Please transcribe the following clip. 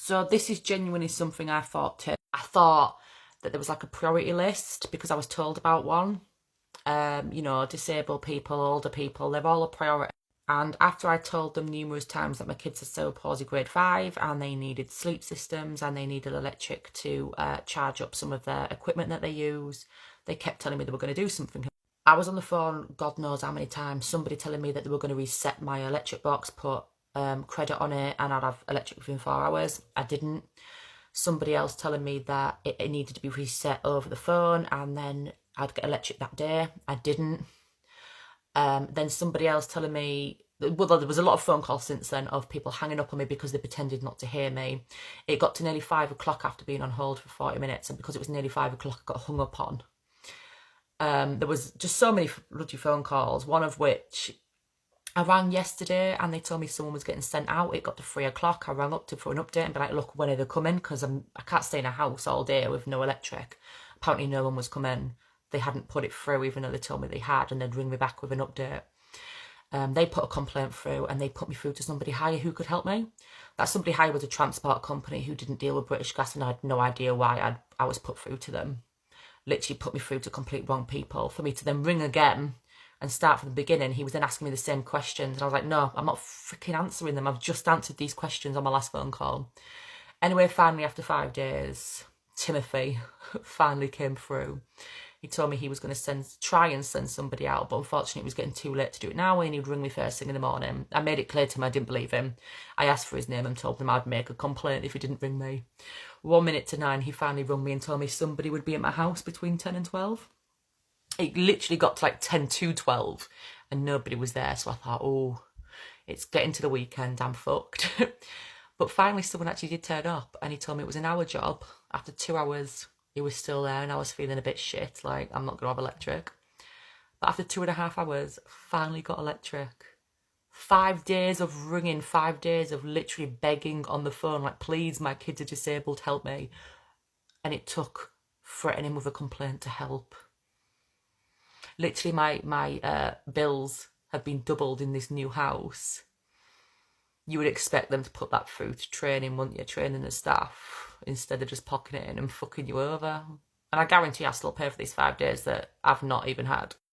So this is genuinely something I thought too. I thought that there was like a priority list because I was told about one. You know, disabled people, older people, they're all a priority. And after I told them numerous times that my kids are still palsy grade 5 and they needed sleep systems and they needed electric to charge up some of their equipment that they use, they kept telling me they were going to do something. I was on the phone God knows how many times, somebody telling me that they were going to reset my electric box, put credit on it and I'd have electric within 4 hours. I didn't. Somebody else telling me that it needed to be reset over the phone and then I'd get electric that day. I didn't. Then somebody else telling me, well, there was a lot of phone calls since then of people hanging up on me because they pretended not to hear me. It got to nearly 5 o'clock after being on hold for 40 minutes, and because it was nearly 5 o'clock, I got hung up on. There was just so many bloody phone calls, one of which I rang yesterday and they told me someone was getting sent out. It got to 3 o'clock. I rang up for an update and be like, look, when are they coming? Because I can't stay in a house all day with no electric. Apparently no one was coming. They hadn't put it through even though they told me they had, and they'd ring me back with an update. They put a complaint through and they put me through to somebody higher who could help me. That somebody higher was a transport company who didn't deal with British Gas, and I had no idea why I was put through to them. Literally put me through to complete wrong people for me to then ring again and start from the beginning. He was then asking me the same questions and I was like, no, I'm not freaking answering them. I've just answered these questions on my last phone call. Anyway, finally after 5 days, Timothy finally came through. He told me he was going to try and send somebody out, but unfortunately it was getting too late to do it now and he'd ring me first thing in the morning. I made it clear to him I didn't believe him. I asked for his name and told him I'd make a complaint if he didn't ring me. 1 minute to 9, he finally rung me and told me somebody would be at my house between 10 and 12. It literally got to like 10 to 12 and nobody was there. So I thought, oh, it's getting to the weekend, I'm fucked. But finally someone actually did turn up and he told me it was an hour job. After 2 hours, he was still there and I was feeling a bit shit, like I'm not going to have electric. But after 2.5 hours, finally got electric. 5 days of ringing, 5 days of literally begging on the phone, like, please, my kids are disabled, help me. And it took threatening with a complaint to help. Literally, my bills have been doubled in this new house. You would expect them to put that through to training, wouldn't you? Training the staff, instead of just pocketing it in and fucking you over. And I guarantee I still pay for these 5 days that I've not even had.